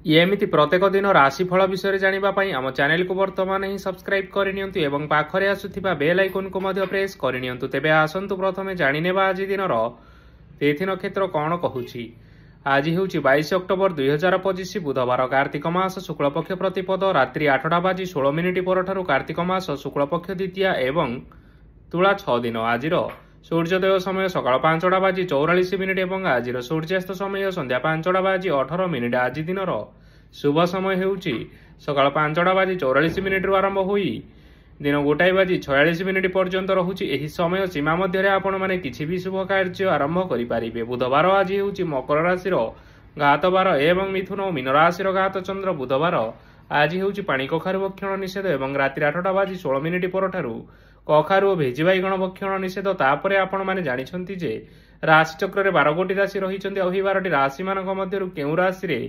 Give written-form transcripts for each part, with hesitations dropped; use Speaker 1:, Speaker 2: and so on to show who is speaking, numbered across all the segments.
Speaker 1: एमती प्रत्येक दिन राशिफल विषय जानापी आम चैनल को बर्तमान ही सब्सक्राइब करनी एवं पाखरे आसुथिबा बेल आइकन को प्रेस करनी। तेबे आसंतु प्रथमे जानिनेबा आज दिन तिथि नक्षत्र कौन कहूछि। आज हूँ 22 अक्टोबर 2025 बुधवार कार्तिक मास शुक्लपक्ष प्रतिपद रात्रि 8:16 पर कार्तिक मास शुक्लपक्ष द्वितीया एवं तुला 6 दिन। आज सूर्योदय समय सकाल 5:44 और आज सूर्यास्त समय संध्या 5:18। आज दिन शुभ समय होउछि सकाल 5:44 आरंभ होई दिन 1:46 पर्यंत रहुछि। एही समय सीमा मध्य आपण माने किछि भी शुभ कार्य आरंभ करि पारिबे। बुधवार आज होउछि मकर राशि घात बार एवं मिथुन और मीन राशि घात चंद्र। बुधवार आज होउछि पानी कखारु भक्षण निषेध एवं रात्रि 8:16 पर कखारु और भेजी बैगण भक्षण निषेध। तापर आपण माने जानिछंती जे राशि चक्र रे 12 गोटी राशि रहिछंती। ओही 12टी राशि मानक मध्यरु केउ राशि रे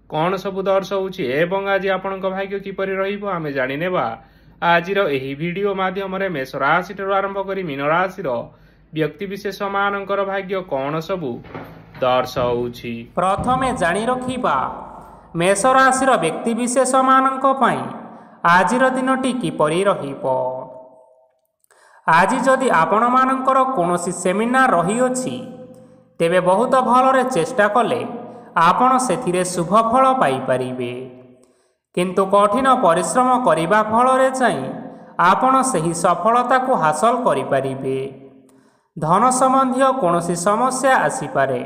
Speaker 1: कौन सब दर्शाउछि एवं आज आपणक भाग्य किपरि रहिबो आमे जानि नेबा आजिर एही वीडियो माध्यम रे मेष राशि ठारू आरंभ करी मीन राशि व्यक्ति विशेष मानकर भाग्य कौन सबु दर्शाउछि।
Speaker 2: प्रथमे जानि रखिबा मेष राशि व्यक्ति विशेष मानक पई आजिर दिनटी किपरि रहिबो। आज जदि आपण मानकर कोनोसी सेमिनार रही अछि तेबे बहुत भलरे चेष्टा कले आपण सेथिरे शुभ फल पाई परिबे। किंतु कठिन परिश्रम करिबा फलरे चाहिँ आपण सही सफलता को हासिल करि परिबे। धन संबंधी कोनोसी समस्या आसी पारे,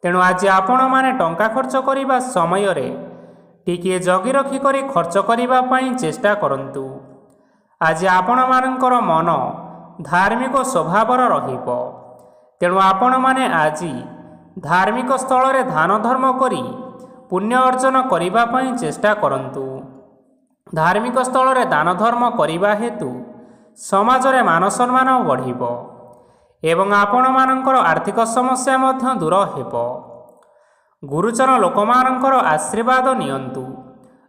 Speaker 2: तेणु आज आपण माने टंका खर्च करिबा समय रे टिके जगी रखी करी खर्च करिबा पई चेष्टा करंतु। आज आपण मानकर मन धार्मिक स्वभावर रहिबो, तेणु आपण माने आज धार्मिक स्थल रे दान धर्म करी पुण्य अर्जन करिबा पई चेष्टा करंतु। धार्मिक स्थल रे दान धर्म करिबा हेतु समाज रे मान सम्मान बढ़िबो एवं आपण मानकर आर्थिक समस्या मध्य दूर हेबो। गुरुजन लोकमानकर आशीर्वाद नियंतु।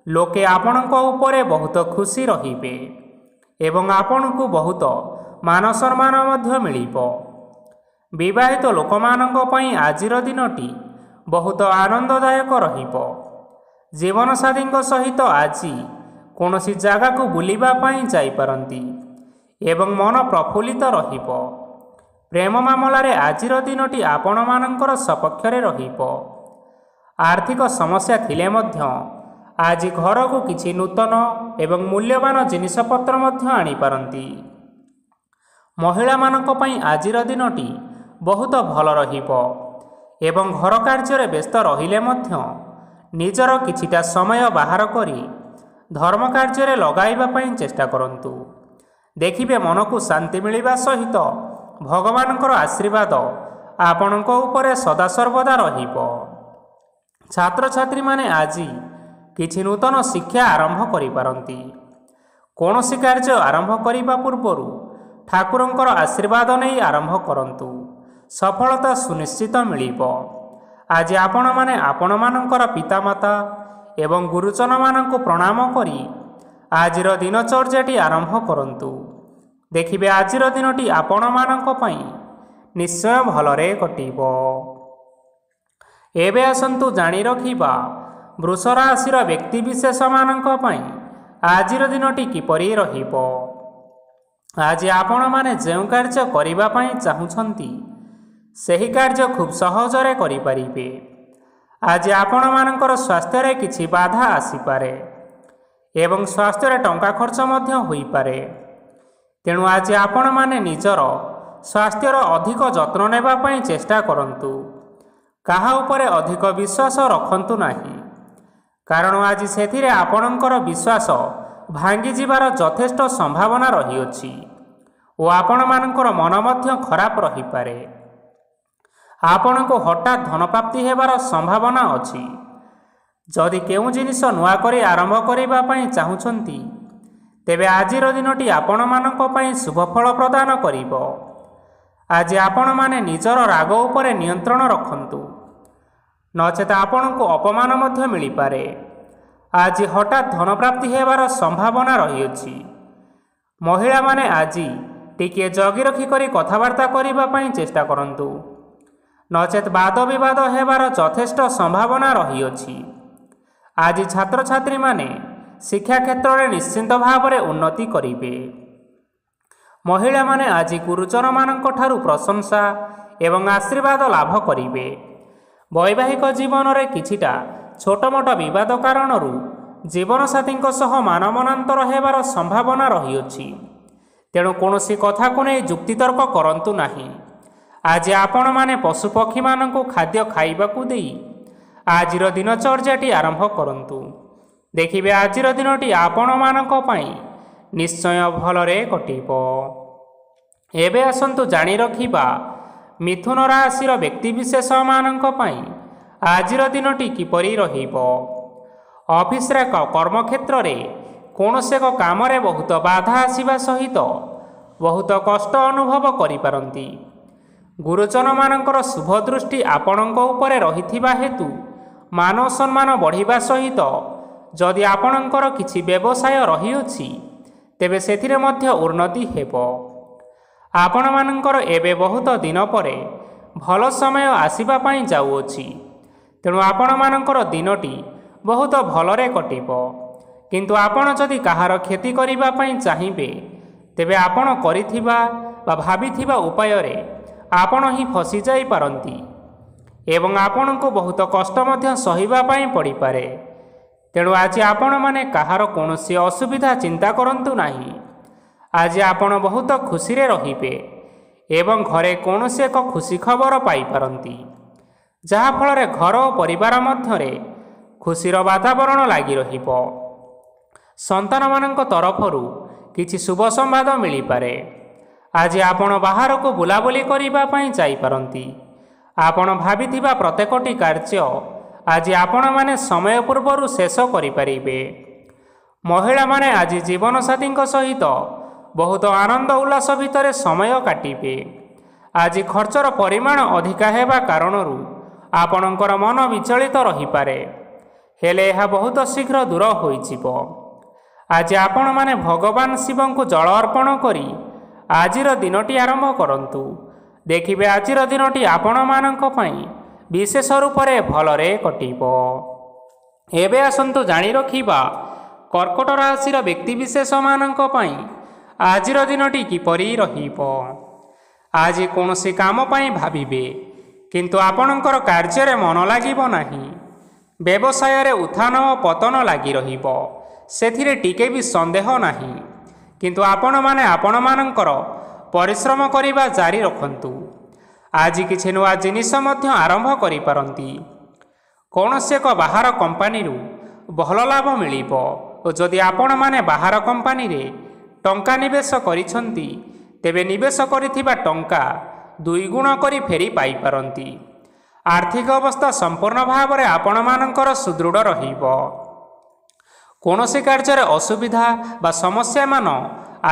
Speaker 2: लोके आपणक उपरे बहुत खुशी रहिबे एवं आपण को बहुत मान सम्मान मध्य मिलिबो। विवाहित लोकमानक पई आजिर दिनटी बहुत आनंददायक रहिबो। जीवन साथी सहित आज कोनोसी जागा को बुलिबा पई जाई पारंती एवं मन प्रफुल्लित रहिबो। प्रेम मामला रे आजिर दिनटी आपण मानकर सपक्षरे रहिबो। आर्थिक समस्या थिले मध्य आज घर को किछि नूतन एवं मूल्यवान जिनिसपत्र मध्य आनी पारंती। महिला मानक पई आजिर दिनटी बहुत भल रहिबो एवं घर कार्य व्यस्त रहिले मध्य निजर किछिटा समय बाहर करी धर्म कार्य लगाइबा पई चेष्टा करंतु। देखिबे मन को शांति मिलिबा सहित भगवानकर आशीर्वाद आपणक उपरे सदा सर्वदा रहिबो। छात्र छात्री माने आज किछि नूतन शिक्षा आरंभ करि पारंती। कोनोसी कार्य आरंभ करिबा पूर्वरु ठाकुरंकर आशीर्वाद नहीं आरंभ करंतु, सफलता सुनिश्चित मिलिबो। आज आपण माने आपण मानकर पितामाता एवं गुरुजन मानक प्रणाम करी आजिर दिनचर्याटी आरंभ करंतु। देखिबे आजिर दिनटी आपण मानक पई निश्चय भलरे कटिबो। एबे आसंतु जानि रखिबा वृष राशिर व्यक्ति विशेष मानक पई आजिर दिनटी किपरि रहिबो। आज आपण माने जेउ कार्य करिबा पई चाहुछंती सही कार्य खूब सहजरे करि परिबे। आज आपण मानकर स्वास्थ्य रे किछि बाधा आसी पारे एवं स्वास्थ्य रे टंका खर्च मध्य होई पारे, तेणु आज आपण माने निजर स्वास्थ्यर अधिक जत्न नेबा पई चेष्टा करंतु। काहा उपरे अधिक विश्वास रखंतु नाही, कारण आज सेथिरे आपणकर विश्वास भांगी जिबार यथेष्ट संभावना रही अछि ओ आपण मानकर मन मध्य खराब रही पारे। आपण को हठात धन प्राप्ति हेबार संभावना अछि। जदि केउ जिनिस नुआ करी आरंभ करिबा पई चाहुछंती तेबे आजिर दिनटी आपण मानक पई शुभ फल प्रदान करिबो। आज आपण माने निजर राग उपरे नियंत्रण रखंतु, नचेत आपण को अपमान मध्य मिली पारे। आज हठात धन प्राप्ति हेबार संभावना रही अछि। महिला माने आज टिके जगी रखी करी कथबार्ता करिबा पई चेष्टा करंतु, नचेत वाद विवाद हेबार यथेष्ट संभावना रही अछि। ଆଜି ଛାତ୍ରଛାତ୍ରୀମାନେ ଶିକ୍ଷା କ୍ଷେତ୍ରରେ ନିଶ୍ଚିନ୍ତ ଭାବରେ ଉନ୍ନତି କରିବେ। ମହିଳାମାନେ ଆଜି ଗୁରୁଜନମାନଙ୍କ ଠାରୁ ପ୍ରଶଂସା ଏବଂ ଆଶୀର୍ବାଦ ଲାଭ କରିବେ। ବୈବାହିକ ଜୀବନରେ କିଛିଟା ଛୋଟମୋଟ ବିବାଦ କାରଣରୁ ଜୀବନସାଥୀଙ୍କ ସହ ମାନମନାନ୍ତର ହେବାର ସମ୍ଭାବନା ରହିଅଛି। ତେଣୁ କୌଣସି କଥାକୁ ନେଇ ଯୁକ୍ତିତର୍କ କରନ୍ତୁ ନାହିଁ। ଆଜି ଆପଣମାନେ ପଶୁପକ୍ଷୀମାନଙ୍କୁ ଖାଦ୍ୟ ଖାଇବାକୁ ଦେଇ ଆଜିର ଦିନଚର୍ଯ୍ୟାଟି ଆରମ୍ଭ କରନ୍ତୁ। ଦେଖିବେ ଆଜିର ଦିନଟି ଆପଣମାନଙ୍କ ପାଇଁ ନିଶ୍ଚୟ ଭଲରେ କଟିବ। ଏବେ ଆସନ୍ତୁ ଜାଣି ରଖିବା ମିଥୁନ ରାଶିର ବ୍ୟକ୍ତିବିଶେଷମାନଙ୍କ ପାଇଁ ଆଜିର ଦିନଟି କିପରି ରହିବ। ଅଫିସରେ କର୍ମକ୍ଷେତ୍ରରେ କୌଣସି ଏକ କାମରେ ବହୁତ ବାଧା ଆସିବା ସହିତ ବହୁତ କଷ୍ଟ ଅନୁଭବ କରିପାରନ୍ତି। ଗୁରୁଜନମାନଙ୍କର ଶୁଭ ଦୃଷ୍ଟି ଆପଣଙ୍କ ଉପରେ ରହିଥିବା ହେତୁ ମାନ ସମ୍ମାନ ବଢ଼ିବା ସହିତ ଯଦି ଆପଣଙ୍କର କିଛି ବ୍ୟବସାୟ ରହିଅଛି ତେବେ ସେଥିରେ ମଧ୍ୟ ଉନ୍ନତି ହେବ। ଆପଣମାନଙ୍କର ଏବେ ବହୁତ ଦିନ ପରେ ଭଲ ସମୟ ଆସିବା ପାଇଁ ଯାଉଅଛି। ତେଣୁ ଆପଣମାନଙ୍କର ଦିନଟି ବହୁତ ଭଲରେ କଟିବ। କିନ୍ତୁ ଆପଣ ଯଦି କାହାର କ୍ଷତି କରିବା ପାଇଁ ଚାହିଁବେ ତେବେ ଆପଣ କରିଥିବା ବା ଭାବିଥିବା ଉପାୟରେ ଆପଣ ହିଁ ଫସିଯାଇପାରନ୍ତି ଏବଂ ଆପଣଙ୍କୁ ବହୁତ କଷ୍ଟ ମଧ୍ୟ ସହିବା ପାଇଁ ପଡ଼ିପାରେ। ତେଣୁ ଆଜି ଆପଣମାନେ କାହାର କୌଣସି ଅସୁବିଧା ଚିନ୍ତା କରନ୍ତୁ ନାହିଁ। ଆଜି ଆପଣ ବହୁତ ଖୁସିରେ ରହିବେ ଏବଂ ଘରେ କୌଣସି ଏକ ଖୁସି ଖବର ପାଇପାରନ୍ତି, ଯାହାଫଳରେ ଘର ଓ ପରିବାର ମଧ୍ୟରେ ଖୁସିର ବାତାବରଣ ଲାଗି ରହିବ। ସନ୍ତାନମାନଙ୍କ ତରଫରୁ କିଛି ଶୁଭ ସମ୍ବାଦ ମିଳିପାରେ। ଆଜି ଆପଣ ବାହାରକୁ ବୁଲାବୁଲି କରିବା ପାଇଁ ଯାଇପାରନ୍ତି। ଆପଣ ଭାବିଥିବା ପ୍ରତ୍ୟେକଟି କାର୍ଯ୍ୟ ଆଜି ଆପଣମାନେ ସମୟ ପୂର୍ବରୁ ଶେଷ କରିପାରିବେ। ମହିଳାମାନେ ଆଜି ଜୀବନସାଥୀଙ୍କ ସହିତ ବହୁତ ଆନନ୍ଦ ଉଲ୍ଲାସ ଭିତରେ ସମୟ କାଟିବେ। ଆଜି ଖର୍ଚ୍ଚର ପରିମାଣ ଅଧିକା ହେବା କାରଣରୁ ଆପଣଙ୍କର ମନ ବିଚଳିତ ରହିପାରେ, ହେଲେ ଏହା ବହୁତ ଶୀଘ୍ର ଦୂର ହୋଇଯିବ। ଆଜି ଆପଣମାନେ ଭଗବାନ ଶିବଙ୍କୁ ଜଳ ଅର୍ପଣ କରି ଆଜିର ଦିନଟି ଆରମ୍ଭ କରନ୍ତୁ। ଦେଖିବେ ଆଜିର ଦିନଟି ଆପଣମାନଙ୍କ ପାଇଁ ବିଶେଷ ରୂପରେ ଭଲରେ କଟିବ। ଏବେ ଆସନ୍ତୁ ଜାଣି ରଖିବା କର୍କଟ ରାଶିର ବ୍ୟକ୍ତିବିଶେଷମାନଙ୍କ ପାଇଁ ଆଜିର ଦିନଟି କିପରି ରହିବ। ଆଜି କୌଣସି କାମ ପାଇଁ ଭାବିବେ, କିନ୍ତୁ ଆପଣଙ୍କର କାର୍ଯ୍ୟରେ ମନ ଲାଗିବ ନାହିଁ। ବ୍ୟବସାୟରେ ଉତ୍ଥାନ ଓ ପତନ ଲାଗି ରହିବ, ସେଥିରେ ଟିକେ ବି ସନ୍ଦେହ ନାହିଁ। କିନ୍ତୁ ଆପଣମାନେ ଆପଣମାନଙ୍କର ପରିଶ୍ରମ କରିବା ଜାରି ରଖନ୍ତୁ। ଆଜି କିଛି ନୂଆ ଜିନିଷ ମଧ୍ୟ ଆରମ୍ଭ କରିପାରନ୍ତି। କୌଣସି ଏକ ବାହାର କମ୍ପାନୀରୁ ଭଲ ଲାଭ ମିଳିବ ଓ ଯଦି ଆପଣମାନେ ବାହାର କମ୍ପାନୀରେ ଟଙ୍କା ନିବେଶ କରିଛନ୍ତି ତେବେ ନିବେଶ କରିଥିବା ଟଙ୍କା 2 ଗୁଣ କରି ଫେରି ପାଇପାରନ୍ତି। ଆର୍ଥିକ ଅବସ୍ଥା ସମ୍ପୂର୍ଣ୍ଣ ଭାବରେ ଆପଣମାନଙ୍କର ସୁଦୃଢ଼ ରହିବ। କୌଣସି କାର୍ଯ୍ୟରେ ଅସୁବିଧା ବା ସମସ୍ୟାମାନ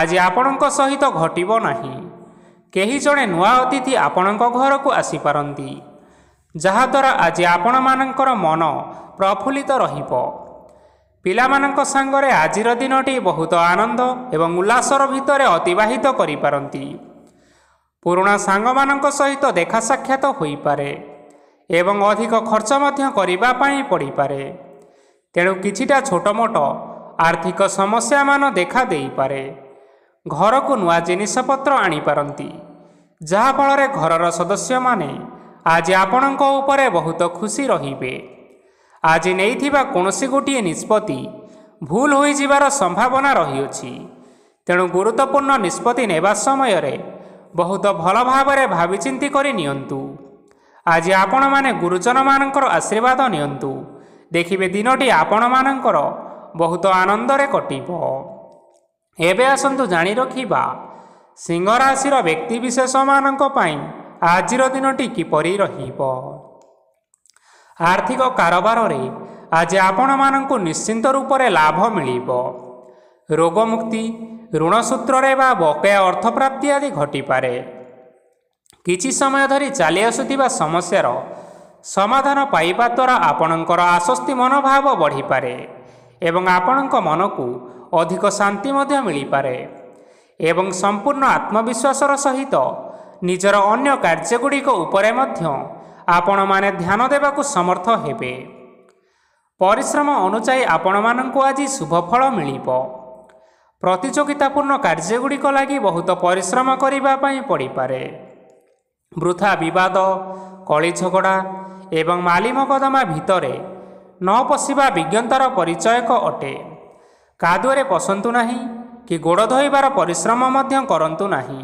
Speaker 2: ଆଜି ଆପଣଙ୍କ ସହିତ ଘଟିବ ନାହିଁ। କେହି ଜଣେ ନୂଆ ଅତିଥି ଆପଣଙ୍କ ଘରକୁ ଆସିପାରନ୍ତି, ଯାହାଦ୍ୱାରା ଆଜି ଆପଣମାନଙ୍କର ମନ ପ୍ରଫୁଲ୍ଲିତ ରହିବ। ପିଲାମାନଙ୍କ ସାଙ୍ଗରେ ଆଜିର ଦିନଟି ବହୁତ ଆନନ୍ଦ ଏବଂ ଉଲ୍ଲାସର ଭିତରେ ଅତିବାହିତ କରିପାରନ୍ତି। ପୁରୁଣା ସାଙ୍ଗମାନଙ୍କ ସହିତ ଦେଖା ସାକ୍ଷାତ ହୋଇପାରେ ଏବଂ ଅଧିକ ଖର୍ଚ୍ଚ ମଧ୍ୟ କରିବା ପାଇଁ ପଡ଼ିପାରେ। ତେଣୁ କିଛିଟା ଛୋଟମୋଟ ଆର୍ଥିକ ସମସ୍ୟାମାନ ଦେଖା ଦେଇପାରେ। ଘରକୁ ନୂଆ ଜିନିଷପତ୍ର ଆଣିପାରନ୍ତି, ଯାହାଫଳରେ ଘରର ସଦସ୍ୟମାନେ ଆଜି ଆପଣଙ୍କ ଉପରେ ବହୁତ ଖୁସି ରହିବେ। ଆଜି ନେଇଥିବା କୌଣସି ଗୋଟିଏ ନିଷ୍ପତ୍ତି ଭୁଲ ହୋଇଯିବାର ସମ୍ଭାବନା ରହିଅଛି। ତେଣୁ ଗୁରୁତ୍ୱପୂର୍ଣ୍ଣ ନିଷ୍ପତ୍ତି ନେବା ସମୟରେ ବହୁତ ଭଲ ଭାବରେ ଭାବିଚିନ୍ତି କରି ନିଅନ୍ତୁ। ଆଜି ଆପଣମାନେ ଗୁରୁଜନମାନଙ୍କର ଆଶୀର୍ବାଦ ନିଅନ୍ତୁ। ଦେଖିବେ ଦିନଟି ଆପଣମାନଙ୍କର ବହୁତ ଆନନ୍ଦରେ କଟିବ। ଏବେ ଆସନ୍ତୁ ଜାଣି ରଖିବା ସିଂହ ରାଶିର ବ୍ୟକ୍ତିବିଶେଷମାନଙ୍କ ପାଇଁ ଆଜିର ଦିନଟି କିପରି ରହିବ। ଆର୍ଥିକ କାରବାରରେ ଆଜି ଆପଣମାନଙ୍କୁ ନିଶ୍ଚିନ୍ତ ରୂପରେ ଲାଭ ମିଳିବ। ରୋଗମୁକ୍ତି, ଋଣ ସୂତ୍ରରେ ବା ବକେୟା ଅର୍ଥପ୍ରାପ୍ତି ଆଦି ଘଟିପାରେ। କିଛି ସମୟ ଧରି ଚାଲି ଆସୁଥିବା ସମସ୍ୟାର ସମାଧାନ ପାଇବା ଦ୍ୱାରା ଆପଣଙ୍କର ଆଶ୍ୱସ୍ତି ମନୋଭାବ ବଢ଼ିପାରେ ଏବଂ ଆପଣଙ୍କ ମନକୁ ଅଧିକ ଶାନ୍ତି ମଧ୍ୟ ମିଳିପାରେ ଏବଂ ସମ୍ପୂର୍ଣ୍ଣ ଆତ୍ମବିଶ୍ୱାସର ସହିତ ନିଜର ଅନ୍ୟ କାର୍ଯ୍ୟଗୁଡ଼ିକ ଉପରେ ମଧ୍ୟ ଆପଣମାନେ ଧ୍ୟାନ ଦେବାକୁ ସମର୍ଥ ହେବେ। ପରିଶ୍ରମ ଅନୁଯାୟୀ ଆପଣମାନଙ୍କୁ ଆଜି ଶୁଭଫଳ ମିଳିବ। ପ୍ରତିଯୋଗିତାପୂର୍ଣ୍ଣ କାର୍ଯ୍ୟଗୁଡ଼ିକ ଲାଗି ବହୁତ ପରିଶ୍ରମ କରିବା ପାଇଁ ପଡ଼ିପାରେ। ବୃଥା ବିବାଦ, କଳି ଝଗଡ଼ା ଏବଂ ମାଲି ମକଦ୍ଦମା ଭିତରେ ନ ପଶିବା ବିଜ୍ଞତାର ପରିଚୟକ ଅଟେ। କାଦୁଅରେ ପଶନ୍ତୁ ନାହିଁ କି ଗୋଡ଼ ଧୋଇବାର ପରିଶ୍ରମ ମଧ୍ୟ କରନ୍ତୁ ନାହିଁ।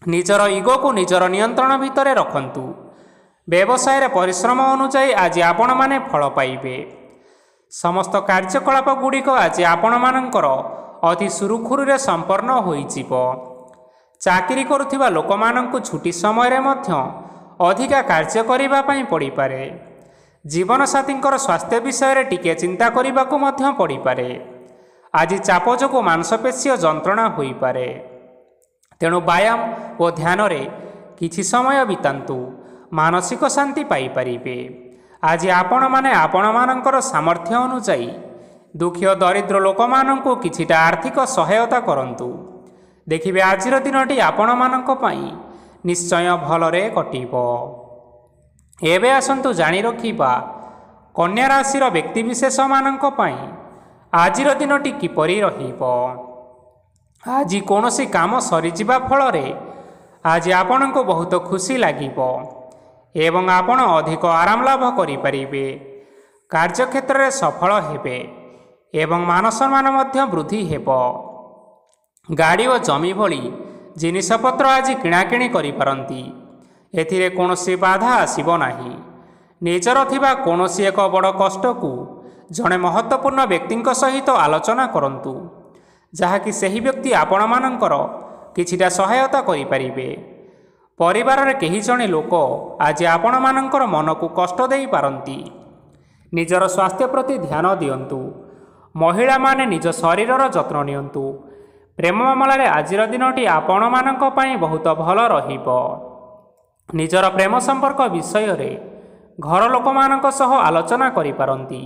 Speaker 2: ନିଜର ଇଗୋକୁ ନିଜର ନିୟନ୍ତ୍ରଣ ଭିତରେ ରଖନ୍ତୁ। ବ୍ୟବସାୟରେ ପରିଶ୍ରମ ଅନୁଯାୟୀ ଆଜି ଆପଣମାନେ ଫଳ ପାଇବେ। ସମସ୍ତ କାର୍ଯ୍ୟକଳାପ ଗୁଡ଼ିକ ଆଜି ଆପଣମାନଙ୍କର ଅତି ସୁରୁଖୁରୁରେ ସମ୍ପନ୍ନ ହୋଇଯିବ। ଚାକିରି କରୁଥିବା ଲୋକମାନଙ୍କୁ ଛୁଟି ସମୟରେ ମଧ୍ୟ ଅଧିକା କାର୍ଯ୍ୟ କରିବା ପାଇଁ ପଡ଼ିପାରେ। ଜୀବନସାଥୀଙ୍କର ସ୍ୱାସ୍ଥ୍ୟ ବିଷୟରେ ଟିକିଏ ଚିନ୍ତା କରିବାକୁ ମଧ୍ୟ ପଡ଼ିପାରେ। ଆଜି ଚାପ ଯୋଗୁଁ ମାଂସପେଶୀୟ ଯନ୍ତ୍ରଣା ହୋଇପାରେ। ତେଣୁ ବ୍ୟାୟାମ ଓ ଧ୍ୟାନରେ କିଛି ସମୟ ବିତାନ୍ତୁ, ମାନସିକ ଶାନ୍ତି ପାଇପାରିବେ। ଆଜି ଆପଣମାନେ ଆପଣମାନଙ୍କର ସାମର୍ଥ୍ୟ ଅନୁଯାୟୀ ଦୁଃଖୀ ଓ ଦରିଦ୍ର ଲୋକମାନଙ୍କୁ କିଛିଟା ଆର୍ଥିକ ସହାୟତା କରନ୍ତୁ। ଦେଖିବେ ଆଜିର ଦିନଟି ଆପଣମାନଙ୍କ ପାଇଁ ନିଶ୍ଚୟ ଭଲରେ କଟିବ। ଏବେ ଆସନ୍ତୁ ଜାଣି ରଖିବା କନ୍ୟା ରାଶିର ବ୍ୟକ୍ତିବିଶେଷମାନଙ୍କ ପାଇଁ ଆଜିର ଦିନଟି କିପରି ରହିବ। ଆଜି କୌଣସି କାମ ସରିଯିବା ଫଳରେ ଆଜି ଆପଣଙ୍କୁ ବହୁତ ଖୁସି ଲାଗିବ ଏବଂ ଆପଣ ଅଧିକ ଆରାମ ଲାଭ କରିପାରିବେ। କାର୍ଯ୍ୟକ୍ଷେତ୍ରରେ ସଫଳ ହେବେ ଏବଂ ମାନସମ୍ମାନ ମଧ୍ୟ ବୃଦ୍ଧି ହେବ। ଗାଡ଼ି ଓ ଜମି ଭଳି ଜିନିଷପତ୍ର ଆଜି କିଣାକିଣି କରିପାରନ୍ତି। ଏଥିରେ କୌଣସି ବାଧା ଆସିବ ନାହିଁ। ନିଜର ଥିବା କୌଣସି ଏକ ବଡ଼ କଷ୍ଟକୁ ଜଣେ ମହତ୍ତ୍ୱପୂର୍ଣ୍ଣ ବ୍ୟକ୍ତିଙ୍କ ସହିତ ଆଲୋଚନା କରନ୍ତୁ, ଯାହାକି ସେହି ବ୍ୟକ୍ତି ଆପଣମାନଙ୍କର କିଛିଟା ସହାୟତା କରିପାରିବେ। ପରିବାରରେ କେହି ଜଣେ ଲୋକ ଆଜି ଆପଣମାନଙ୍କର ମନକୁ କଷ୍ଟ ଦେଇପାରନ୍ତି। ନିଜର ସ୍ୱାସ୍ଥ୍ୟ ପ୍ରତି ଧ୍ୟାନ ଦିଅନ୍ତୁ। ମହିଳାମାନେ ନିଜ ଶରୀରର ଯତ୍ନ ନିଅନ୍ତୁ। ପ୍ରେମ ମାମଲାରେ ଆଜିର ଦିନଟି ଆପଣମାନଙ୍କ ପାଇଁ ବହୁତ ଭଲ ରହିବ। ନିଜର ପ୍ରେମ ସମ୍ପର୍କ ବିଷୟରେ ଘର ଲୋକମାନଙ୍କ ସହ ଆଲୋଚନା କରିପାରନ୍ତି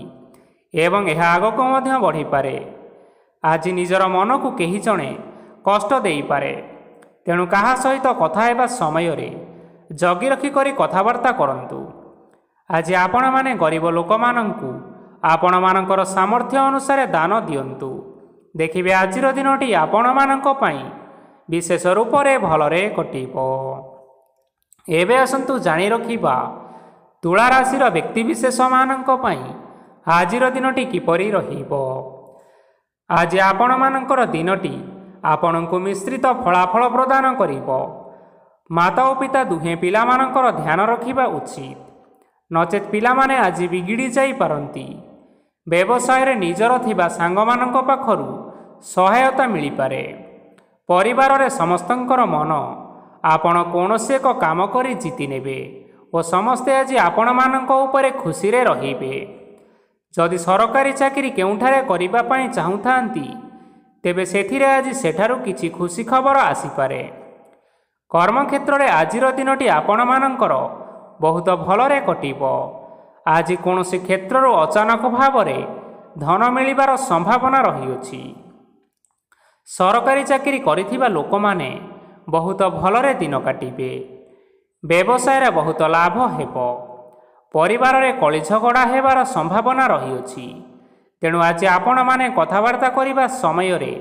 Speaker 2: ଏବଂ ଏହା ଆଗକୁ ମଧ୍ୟ ବଢ଼ିପାରେ। ଆଜି ନିଜର ମନକୁ କେହି ଜଣେ କଷ୍ଟ ଦେଇପାରେ, ତେଣୁ କାହା ସହିତ କଥା ହେବା ସମୟରେ ଜଗି ରଖି କରି କଥାବାର୍ତ୍ତା କରନ୍ତୁ। ଆଜି ଆପଣମାନେ ଗରିବ ଲୋକମାନଙ୍କୁ ଆପଣମାନଙ୍କର ସାମର୍ଥ୍ୟ ଅନୁସାରେ ଦାନ ଦିଅନ୍ତୁ। ଦେଖିବେ ଆଜିର ଦିନଟି ଆପଣମାନଙ୍କ ପାଇଁ ବିଶେଷ ରୂପରେ ଭଲରେ କଟିବ। ଏବେ ଆସନ୍ତୁ ଜାଣି ରଖିବା ତୁଳା ରାଶିର ବ୍ୟକ୍ତିବିଶେଷମାନଙ୍କ ପାଇଁ ଆଜିର ଦିନଟି କିପରି ରହିବ। ଆଜି ଆପଣମାନଙ୍କର ଦିନଟି ଆପଣଙ୍କୁ ମିଶ୍ରିତ ଫଳାଫଳ ପ୍ରଦାନ କରିବ। ମାତା ଓ ପିତା ଦୁହେଁ ପିଲାମାନଙ୍କର ଧ୍ୟାନ ରଖିବା ଉଚିତ, ନଚେତ୍ ପିଲାମାନେ ଆଜି ବିଗିଡ଼ି ଯାଇପାରନ୍ତି। ବ୍ୟବସାୟରେ ନିଜର ଥିବା ସାଙ୍ଗମାନଙ୍କ ପାଖରୁ ସହାୟତା ମିଳିପାରେ। ପରିବାରରେ ସମସ୍ତଙ୍କର ମନ ଆପଣ କୌଣସି ଏକ କାମ କରି ଜିତି ନେବେ ଓ ସମସ୍ତେ ଆଜି ଆପଣମାନଙ୍କ ଉପରେ ଖୁସିରେ ରହିବେ। ଯଦି ସରକାରୀ ଚାକିରି କେଉଁଠାରେ କରିବା ପାଇଁ ଚାହୁଁଥାନ୍ତି, ତେବେ ସେଥିରେ ଆଜି ସେଠାରୁ କିଛି ଖୁସି ଖବର ଆସିପାରେ। କର୍ମକ୍ଷେତ୍ରରେ ଆଜିର ଦିନଟି ଆପଣମାନଙ୍କର ବହୁତ ଭଲରେ କଟିବ। ଆଜି କୌଣସି କ୍ଷେତ୍ରରୁ ଅଚାନକ ଭାବରେ ଧନ ମିଳିବାର ସମ୍ଭାବନା ରହିଅଛି। ସରକାରୀ ଚାକିରି କରିଥିବା ଲୋକମାନେ ବହୁତ ଭଲରେ ଦିନ କାଟିବେ। ବ୍ୟବସାୟରେ ବହୁତ ଲାଭ ହେବ। ପରିବାରରେ କଳି ଝଗଡ଼ା ହେବାର ସମ୍ଭାବନା ରହିଅଛି। ତେଣୁ ଆଜି ଆପଣମାନେ କଥାବାର୍ତ୍ତା କରିବା ସମୟରେ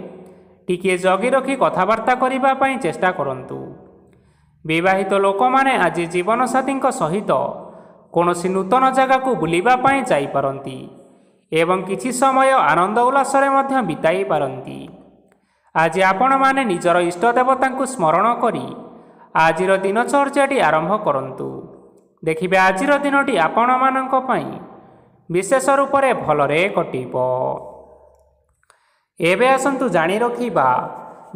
Speaker 2: ଟିକିଏ ଜଗି ରଖି କଥାବାର୍ତ୍ତା କରିବା ପାଇଁ ଚେଷ୍ଟା କରନ୍ତୁ। ବିବାହିତ ଲୋକମାନେ ଆଜି ଜୀବନସାଥୀଙ୍କ ସହିତ କୌଣସି ନୂତନ ଜାଗାକୁ ବୁଲିବା ପାଇଁ ଯାଇପାରନ୍ତି ଏବଂ କିଛି ସମୟ ଆନନ୍ଦ ଉଲ୍ଲାସରେ ମଧ୍ୟ ବିତାଇ ପାରନ୍ତି। ଆଜି ଆପଣମାନେ ନିଜର ଇଷ୍ଟ ଦେବତାଙ୍କୁ ସ୍ମରଣ କରି ଆଜିର ଦିନଚର୍ଯ୍ୟାଟି ଆରମ୍ଭ କରନ୍ତୁ। ଦେଖିବେ ଆଜିର ଦିନଟି ଆପଣମାନଙ୍କ ପାଇଁ ବିଶେଷ ରୂପରେ ଭଲରେ କଟିବ। ଏବେ ଆସନ୍ତୁ ଜାଣି ରଖିବା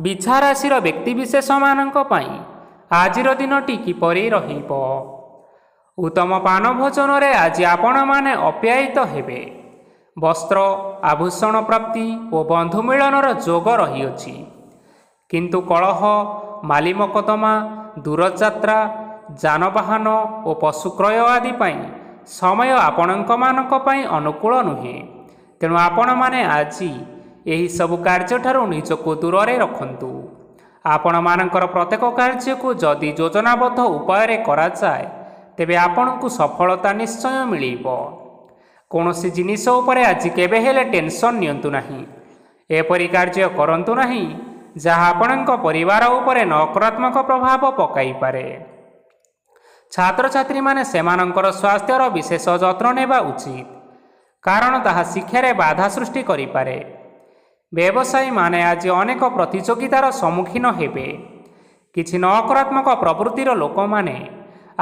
Speaker 2: ବିଛା ରାଶିର ବ୍ୟକ୍ତିବିଶେଷମାନଙ୍କ ପାଇଁ ଆଜିର ଦିନଟି କିପରି ରହିବ। ଉତ୍ତମ ପାନ ଭୋଜନରେ ଆଜି ଆପଣମାନେ ଅପ୍ୟାୟିତ ହେବେ। ବସ୍ତ୍ର ଆଭୂଷଣ ପ୍ରାପ୍ତି ଓ ବନ୍ଧୁ ମିଳନର ଯୋଗ ରହିଅଛି। କିନ୍ତୁ କଳହ, ମାଲି ମକଦ୍ଦମା, ଦୂରଯାତ୍ରା, ଯାନବାହନ ଓ ପଶୁ କ୍ରୟ ଆଦି ପାଇଁ ସମୟ ଆପଣଙ୍କମାନଙ୍କ ପାଇଁ ଅନୁକୂଳ ନୁହେଁ। ତେଣୁ ଆପଣମାନେ ଆଜି ଏହିସବୁ କାର୍ଯ୍ୟଠାରୁ ନିଜକୁ ଦୂରରେ ରଖନ୍ତୁ। ଆପଣମାନଙ୍କର ପ୍ରତ୍ୟେକ କାର୍ଯ୍ୟକୁ ଯଦି ଯୋଜନାବଦ୍ଧ ଉପାୟରେ କରାଯାଏ, ତେବେ ଆପଣଙ୍କୁ ସଫଳତା ନିଶ୍ଚୟ ମିଳିବ। କୌଣସି ଜିନିଷ ଉପରେ ଆଜି କେବେ ହେଲେ ଟେନସନ୍ ନିଅନ୍ତୁ ନାହିଁ। ଏପରି କାର୍ଯ୍ୟ କରନ୍ତୁ ନାହିଁ ଯାହା ଆପଣଙ୍କ ପରିବାର ଉପରେ ନକାରାତ୍ମକ ପ୍ରଭାବ ପକାଇପାରେ। ଛାତ୍ରଛାତ୍ରୀମାନେ ସେମାନଙ୍କର ସ୍ୱାସ୍ଥ୍ୟର ବିଶେଷ ଯତ୍ନ ନେବା ଉଚିତ, କାରଣ ତାହା ଶିକ୍ଷାରେ ବାଧା ସୃଷ୍ଟି କରିପାରେ। ବ୍ୟବସାୟୀମାନେ ଆଜି ଅନେକ ପ୍ରତିଯୋଗିତାର ସମ୍ମୁଖୀନ ହେବେ। କିଛି ନକାରାତ୍ମକ ପ୍ରବୃତ୍ତିର ଲୋକମାନେ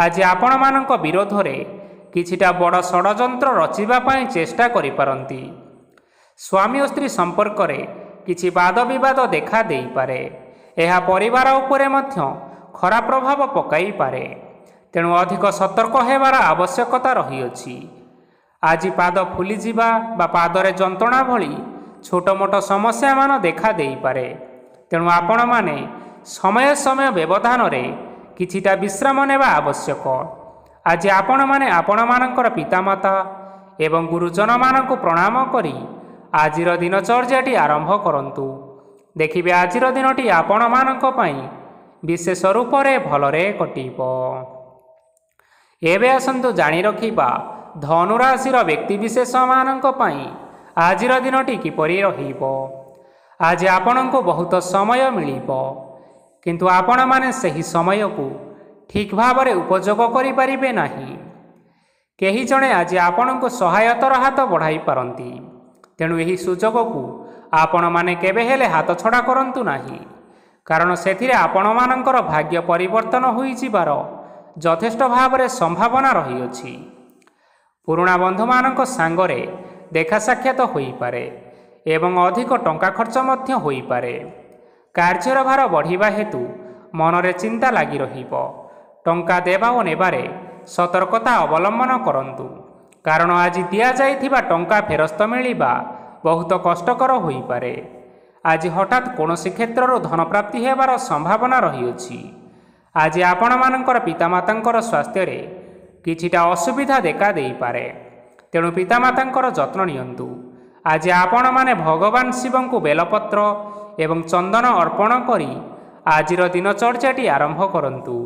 Speaker 2: ଆଜି ଆପଣମାନଙ୍କ ବିରୋଧରେ କିଛିଟା ବଡ଼ ଷଡ଼ଯନ୍ତ୍ର ରଚିବା ପାଇଁ ଚେଷ୍ଟା କରିପାରନ୍ତି। ସ୍ୱାମୀ ଓ ସ୍ତ୍ରୀ ସମ୍ପର୍କରେ କିଛି ବାଦବିବାଦ ଦେଖା ଦେଇପାରେ। ଏହା ପରିବାର ଉପରେ ମଧ୍ୟ ଖରାପ ପ୍ରଭାବ ପକାଇପାରେ। ତେଣୁ ଅଧିକ ସତର୍କ ହେବାର ଆବଶ୍ୟକତା ରହିଅଛି। ଆଜି ପାଦ ଫୁଲିଯିବା ବା ପାଦରେ ଯନ୍ତ୍ରଣା ଭଳି ଛୋଟ ମୋଟ ସମସ୍ୟାମାନ ଦେଖା ଦେଇପାରେ। ତେଣୁ ଆପଣମାନେ ସମୟ ସମୟ ବ୍ୟବଧାନରେ କିଛିଟା ବିଶ୍ରାମ ନେବା ଆବଶ୍ୟକ। ଆଜି ଆପଣମାନେ ଆପଣମାନଙ୍କର ପିତାମାତା ଏବଂ ଗୁରୁଜନମାନଙ୍କୁ ପ୍ରଣାମ କରି ଆଜିର ଦିନଚର୍ଯ୍ୟାଟି ଆରମ୍ଭ କରନ୍ତୁ। ଦେଖିବେ ଆଜିର ଦିନଟି ଆପଣମାନଙ୍କ ପାଇଁ ବିଶେଷ ରୂପରେ ଭଲରେ କଟିବ। ଏବେ ଆସନ୍ତୁ ଜାଣି ରଖିବା ଧନୁରାଶିର ବ୍ୟକ୍ତିବିଶେଷମାନଙ୍କ ପାଇଁ ଆଜିର ଦିନଟି କିପରି ରହିବ। ଆଜି ଆପଣଙ୍କୁ ବହୁତ ସମୟ ମିଳିବ, କିନ୍ତୁ ଆପଣମାନେ ସେହି ସମୟକୁ ଠିକ୍ ଭାବରେ ଉପଯୋଗ କରିପାରିବେ ନାହିଁ। କେହି ଜଣେ ଆଜି ଆପଣଙ୍କୁ ସହାୟତାର ହାତ ବଢ଼ାଇ ପାରନ୍ତି। ତେଣୁ ଏହି ସୁଯୋଗକୁ ଆପଣମାନେ କେବେ ହେଲେ ହାତଛଡ଼ା କରନ୍ତୁ ନାହିଁ, କାରଣ ସେଥିରେ ଆପଣମାନଙ୍କର ଭାଗ୍ୟ ପରିବର୍ତ୍ତନ ହୋଇଯିବାର ଯଥେଷ୍ଟ ଭାବରେ ସମ୍ଭାବନା ରହିଅଛି। ପୁରୁଣା ବନ୍ଧୁମାନଙ୍କ ସାଙ୍ଗରେ ଦେଖା ସାକ୍ଷାତ ହୋଇପାରେ ଏବଂ ଅଧିକ ଟଙ୍କା ଖର୍ଚ୍ଚ ମଧ୍ୟ ହୋଇପାରେ। କାର୍ଯ୍ୟର ଭାର ବଢ଼ିବା ହେତୁ ମନରେ ଚିନ୍ତା ଲାଗି ରହିବ। ଟଙ୍କା ଦେବା ଓ ନେବାରେ ସତର୍କତା ଅବଲମ୍ବନ କରନ୍ତୁ, କାରଣ ଆଜି ଦିଆଯାଇଥିବା ଟଙ୍କା ଫେରସ୍ତ ମିଳିବା ବହୁତ କଷ୍ଟକର ହୋଇପାରେ। ଆଜି ହଠାତ୍ କୌଣସି କ୍ଷେତ୍ରରୁ ଧନପ୍ରାପ୍ତି ହେବାର ସମ୍ଭାବନା ରହିଅଛି। ଆଜି ଆପଣମାନଙ୍କର ପିତାମାତାଙ୍କର ସ୍ୱାସ୍ଥ୍ୟରେ କିଛିଟା ଅସୁବିଧା ଦେଖା ଦେଇପାରେ। ତେଣୁ ପିତାମାତାଙ୍କର ଯତ୍ନ ନିଅନ୍ତୁ। ଆଜି ଆପଣମାନେ ଭଗବାନ ଶିବଙ୍କୁ ବେଲପତ୍ର ଏବଂ ଚନ୍ଦନ ଅର୍ପଣ କରି ଆଜିର ଦିନଚର୍ଯ୍ୟାଟି ଆରମ୍ଭ କରନ୍ତୁ।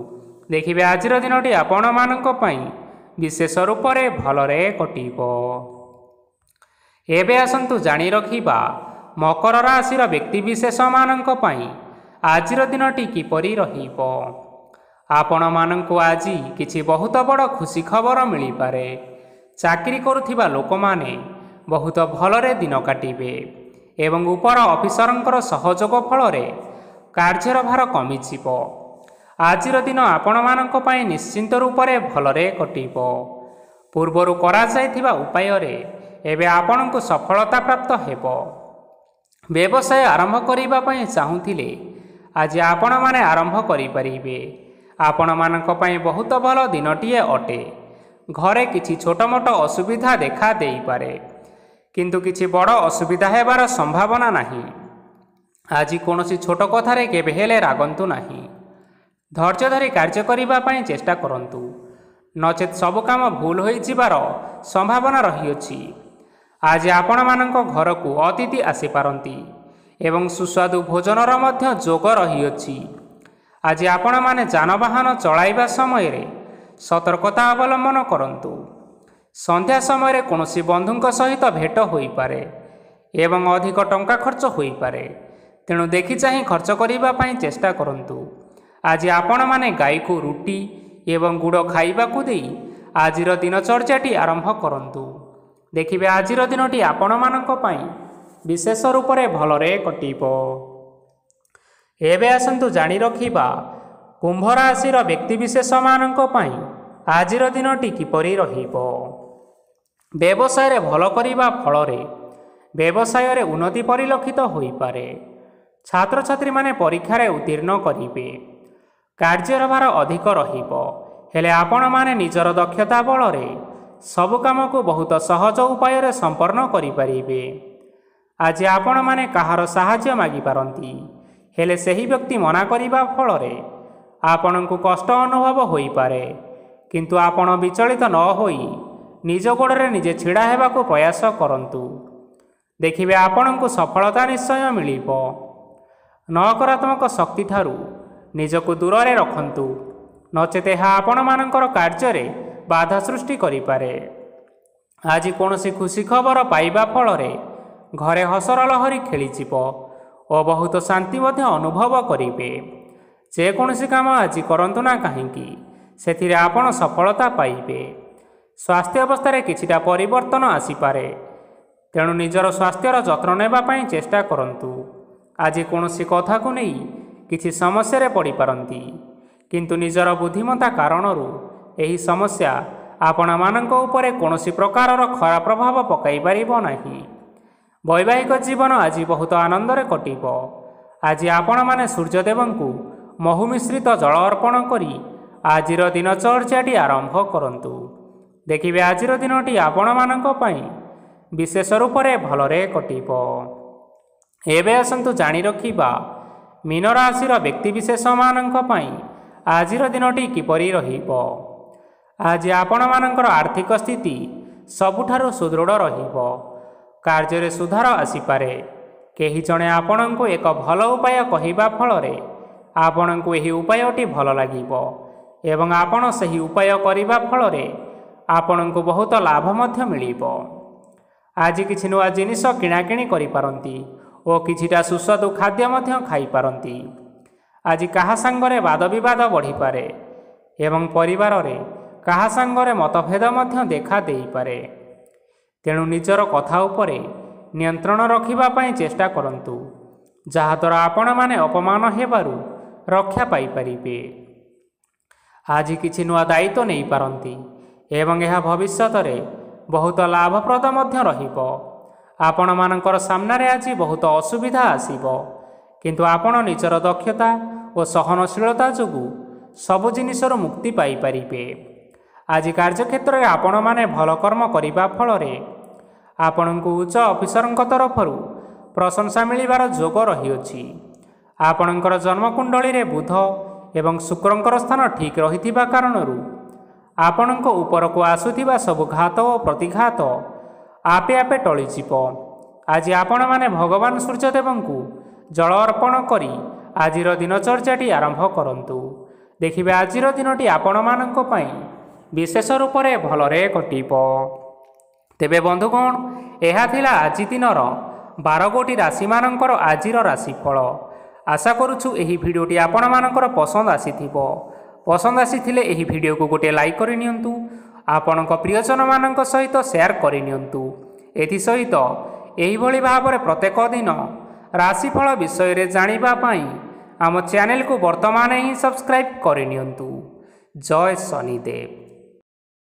Speaker 2: ଦେଖିବେ ଆଜିର ଦିନଟି ଆପଣମାନଙ୍କ ପାଇଁ ବିଶେଷ ରୂପରେ ଭଲରେ କଟିବ। ଏବେ ଆସନ୍ତୁ ଜାଣି ରଖିବା ମକର ରାଶିର ବ୍ୟକ୍ତିବିଶେଷମାନଙ୍କ ପାଇଁ ଆଜିର ଦିନଟି କିପରି ରହିବ। ଆପଣମାନଙ୍କୁ ଆଜି କିଛି ବହୁତ ବଡ଼ ଖୁସି ଖବର ମିଳିପାରେ। ଚାକିରି କରୁଥିବା ଲୋକମାନେ ବହୁତ ଭଲରେ ଦିନ କାଟିବେ ଏବଂ ଉପର ଅଫିସରଙ୍କର ସହଯୋଗ ଫଳରେ କାର୍ଯ୍ୟର ଭାର କମିଯିବ। ଆଜିର ଦିନ ଆପଣମାନଙ୍କ ପାଇଁ ନିଶ୍ଚିନ୍ତ ରୂପରେ ଭଲରେ କଟିବ। ପୂର୍ବରୁ କରାଯାଇଥିବା ଉପାୟରେ ଏବେ ଆପଣଙ୍କୁ ସଫଳତା ପ୍ରାପ୍ତ ହେବ। ବ୍ୟବସାୟ ଆରମ୍ଭ କରିବା ପାଇଁ ଚାହୁଁଥିଲେ ଆଜି ଆପଣମାନେ ଆରମ୍ଭ କରିପାରିବେ। ଆପଣମାନଙ୍କ ପାଇଁ ବହୁତ ଭଲ ଦିନଟିଏ ଅଟେ। ଘରେ କିଛି ଛୋଟ ମୋଟ ଅସୁବିଧା ଦେଖା ଦେଇପାରେ, କିନ୍ତୁ କିଛି ବଡ଼ ଅସୁବିଧା ହେବାର ସମ୍ଭାବନା ନାହିଁ। ଆଜି କୌଣସି ଛୋଟ କଥାରେ କେବେ ହେଲେ ରାଗନ୍ତୁ ନାହିଁ। ଧୈର୍ଯ୍ୟ ଧରି କାର୍ଯ୍ୟ କରିବା ପାଇଁ ଚେଷ୍ଟା କରନ୍ତୁ, ନଚେତ୍ ସବୁ କାମ ଭୁଲ ହୋଇଯିବାର ସମ୍ଭାବନା ରହିଅଛି। ଆଜି ଆପଣମାନଙ୍କ ଘରକୁ ଅତିଥି ଆସିପାରନ୍ତି ଏବଂ ସୁସ୍ୱାଦୁ ଭୋଜନର ମଧ୍ୟ ଯୋଗ ରହିଅଛି। ଆଜି ଆପଣମାନେ ଯାନବାହନ ଚଳାଇବା ସମୟରେ ସତର୍କତା ଅବଲମ୍ବନ କରନ୍ତୁ। ସନ୍ଧ୍ୟା ସମୟରେ କୌଣସି ବନ୍ଧୁଙ୍କ ସହିତ ଭେଟ ହୋଇପାରେ ଏବଂ ଅଧିକ ଟଙ୍କା ଖର୍ଚ୍ଚ ହୋଇପାରେ। ତେଣୁ ଦେଖି ଚାହିଁ ଖର୍ଚ୍ଚ କରିବା ପାଇଁ ଚେଷ୍ଟା କରନ୍ତୁ। ଆଜି ଆପଣମାନେ ଗାଈକୁ ରୁଟି ଏବଂ ଗୁଡ଼ ଖାଇବାକୁ ଦେଇ ଆଜିର ଦିନଚର୍ଯ୍ୟାଟି ଆରମ୍ଭ କରନ୍ତୁ। ଦେଖିବେ ଆଜିର ଦିନଟି ଆପଣମାନଙ୍କ ପାଇଁ ବିଶେଷ ରୂପରେ ଭଲରେ କଟିବ। ଏବେ ଆସନ୍ତୁ ଜାଣି ରଖିବା କୁମ୍ଭ ରାଶିର ବ୍ୟକ୍ତିବିଶେଷମାନଙ୍କ ପାଇଁ ଆଜିର ଦିନଟି କିପରି ରହିବ। ବ୍ୟବସାୟରେ ଭଲ କରିବା ଫଳରେ ବ୍ୟବସାୟରେ ଉନ୍ନତି ପରିଲକ୍ଷିତ ହୋଇପାରେ। ଛାତ୍ରଛାତ୍ରୀମାନେ ପରୀକ୍ଷାରେ ଉତ୍ତୀର୍ଣ୍ଣ କରିବେ। କାର୍ଯ୍ୟର ଭାର ଅଧିକ ରହିବ, ହେଲେ ଆପଣମାନେ ନିଜର ଦକ୍ଷତା ବଳରେ ସବୁ କାମକୁ ବହୁତ ସହଜ ଉପାୟରେ ସମ୍ପନ୍ନ କରିପାରିବେ। ଆଜି ଆପଣମାନେ କାହାର ସାହାଯ୍ୟ ମାଗିପାରନ୍ତି, ହେଲେ ସେହି ବ୍ୟକ୍ତି ମନା କରିବା ଫଳରେ ଆପଣଙ୍କୁ କଷ୍ଟ ଅନୁଭବ ହୋଇପାରେ। କିନ୍ତୁ ଆପଣ ବିଚଳିତ ନ ହୋଇ ନିଜ ଗୋଡ଼ରେ ନିଜେ ଛିଡ଼ା ହେବାକୁ ପ୍ରୟାସ କରନ୍ତୁ। ଦେଖିବେ ଆପଣଙ୍କୁ ସଫଳତା ନିଶ୍ଚୟ ମିଳିବ। ନକାରାତ୍ମକ ଶକ୍ତିଠାରୁ ନିଜକୁ ଦୂରରେ ରଖନ୍ତୁ, ନଚେତ୍ ଏହା ଆପଣମାନଙ୍କର କାର୍ଯ୍ୟରେ ବାଧା ସୃଷ୍ଟି କରିପାରେ। ଆଜି କୌଣସି ଖୁସି ଖବର ପାଇବା ଫଳରେ ଘରେ ହସର ଲହରୀ ଖେଳିଯିବ ଓ ବହୁତ ଶାନ୍ତି ମଧ୍ୟ ଅନୁଭବ କରିବେ। ଯେକୌଣସି କାମ ଆଜି କରନ୍ତୁ ନା କାହିଁକି ସେଥିରେ ଆପଣ ସଫଳତା ପାଇବେ। ସ୍ୱାସ୍ଥ୍ୟ ଅବସ୍ଥାରେ କିଛିଟା ପରିବର୍ତ୍ତନ ଆସିପାରେ, ତେଣୁ ନିଜର ସ୍ୱାସ୍ଥ୍ୟର ଯତ୍ନ ନେବା ପାଇଁ ଚେଷ୍ଟା କରନ୍ତୁ। ଆଜି କୌଣସି କଥାକୁ ନେଇ କିଛି ସମସ୍ୟାରେ ପଡ଼ିପାରନ୍ତି, କିନ୍ତୁ ନିଜର ବୁଦ୍ଧିମତ୍ତା କାରଣରୁ ଏହି ସମସ୍ୟା ଆପଣମାନଙ୍କ ଉପରେ କୌଣସି ପ୍ରକାରର ଖରାପ ପ୍ରଭାବ ପକାଇ ପାରିବ ନାହିଁ। ବୈବାହିକ ଜୀବନ ଆଜି ବହୁତ ଆନନ୍ଦରେ କଟିବ। ଆଜି ଆପଣମାନେ ସୂର୍ଯ୍ୟଦେବଙ୍କୁ ମହୁ ମିଶ୍ରିତ ଜଳ ଅର୍ପଣ କରି ଆଜିର ଦିନଚର୍ଯ୍ୟାଟି ଆରମ୍ଭ କରନ୍ତୁ। ଦେଖିବେ ଆଜିର ଦିନଟି ଆପଣମାନଙ୍କ ପାଇଁ ବିଶେଷ ରୂପରେ ଭଲରେ କଟିବ। ଏବେ ଆସନ୍ତୁ ଜାଣି ରଖିବା ମୀନ ରାଶିର ବ୍ୟକ୍ତିବିଶେଷମାନଙ୍କ ପାଇଁ ଆଜିର ଦିନଟି କିପରି ରହିବ। ଆଜି ଆପଣମାନଙ୍କର ଆର୍ଥିକ ସ୍ଥିତି ସବୁଠାରୁ ସୁଦୃଢ଼ ରହିବ। କାର୍ଯ୍ୟରେ ସୁଧାର ଆସିପାରେ। କେହି ଜଣେ ଆପଣଙ୍କୁ ଏକ ଭଲ ଉପାୟ କହିବା ଫଳରେ ଆପଣଙ୍କୁ ଏହି ଉପାୟଟି ଭଲ ଲାଗିବ ଏବଂ ଆପଣ ସେହି ଉପାୟ କରିବା ଫଳରେ ଆପଣଙ୍କୁ ବହୁତ ଲାଭ ମଧ୍ୟ ମିଳିବ। ଆଜି କିଛି ନୂଆ ଜିନିଷ କିଣାକିଣି କରିପାରନ୍ତି ଓ କିଛିଟା ସୁସ୍ୱାଦୁ ଖାଦ୍ୟ ମଧ୍ୟ ଖାଇପାରନ୍ତି। ଆଜି କାହା ସାଙ୍ଗରେ ବାଦବିବାଦ ବଢ଼ିପାରେ ଏବଂ ପରିବାରରେ କାହା ସାଙ୍ଗରେ ମତଭେଦ ମଧ୍ୟ ଦେଖା ଦେଇପାରେ। ତେଣୁ ନିଜର କଥା ଉପରେ ନିୟନ୍ତ୍ରଣ ରଖିବା ପାଇଁ ଚେଷ୍ଟା କରନ୍ତୁ, ଯାହାଦ୍ୱାରା ଆପଣମାନେ ଅପମାନ ହେବାରୁ ରକ୍ଷା ପାଇପାରିବେ। ଆଜି କିଛି ନୂଆ ଦାୟିତ୍ୱ ନେଇପାରନ୍ତି ଏବଂ ଏହା ଭବିଷ୍ୟତରେ ବହୁତ ଲାଭପ୍ରଦ ମଧ୍ୟ ରହିବ। ଆପଣମାନଙ୍କର ସାମ୍ନାରେ ଆଜି ବହୁତ ଅସୁବିଧା ଆସିବ, କିନ୍ତୁ ଆପଣ ନିଜର ଦକ୍ଷତା ଓ ସହନଶୀଳତା ଯୋଗୁଁ ସବୁ ଜିନିଷରୁ ମୁକ୍ତି ପାଇପାରିବେ। ଆଜି କାର୍ଯ୍ୟକ୍ଷେତ୍ରରେ ଆପଣମାନେ ଭଲ କର୍ମ କରିବା ଫଳରେ ଆପଣଙ୍କୁ ଉଚ୍ଚ ଅଫିସରଙ୍କ ତରଫରୁ ପ୍ରଶଂସା ମିଳିବାର ଯୋଗ ରହିଅଛି। ଆପଣଙ୍କର ଜନ୍ମକୁଣ୍ଡଳୀରେ ବୁଧ ଏବଂ ଶୁକ୍ରଙ୍କର ସ୍ଥାନ ଠିକ୍ ରହିଥିବା କାରଣରୁ ଆପଣଙ୍କ ଉପରକୁ ଆସୁଥିବା ସବୁ ଘାତ ଓ ପ୍ରତିଘାତ ଆପେ ଆପେ ଟଳିଯିବ। ଆଜି ଆପଣମାନେ ଭଗବାନ ସୂର୍ଯ୍ୟଦେବଙ୍କୁ ଜଳ ଅର୍ପଣ କରି ଆଜିର ଦିନଚର୍ଯ୍ୟାଟି ଆରମ୍ଭ କରନ୍ତୁ। ଦେଖିବେ ଆଜିର ଦିନଟି ଆପଣମାନଙ୍କ ପାଇଁ ବିଶେଷ ରୂପରେ ଭଲରେ କଟିବ। ତେବେ ବନ୍ଧୁଗଣ, ଏହା ଥିଲା ଆଜି ଦିନର 12 ଗୋଟି ରାଶିମାନଙ୍କର ଆଜିର ରାଶିଫଳ। ଆଶା କରୁଛୁ ଏହି ଭିଡ଼ିଓଟି ଆପଣମାନଙ୍କର ପସନ୍ଦ ଆସିଥିବ। ପସନ୍ଦ ଆସିଥିଲେ ଏହି ଭିଡ଼ିଓକୁ ଗୋଟିଏ ଲାଇକ୍ କରିନିଅନ୍ତୁ। ଆପଣଙ୍କ ପ୍ରିୟଜନମାନଙ୍କ ସହିତ ସେୟାର କରିନିଅନ୍ତୁ। ଏଥିସହିତ ଏହିଭଳି ଭାବରେ ପ୍ରତ୍ୟେକ ଦିନ ରାଶିଫଳ ବିଷୟରେ ଜାଣିବା ପାଇଁ ଆମ ଚ୍ୟାନେଲକୁ ବର୍ତ୍ତମାନ ହିଁ ସବସ୍କ୍ରାଇବ୍ କରିନିଅନ୍ତୁ। ଜୟ ଶନିଦେବ।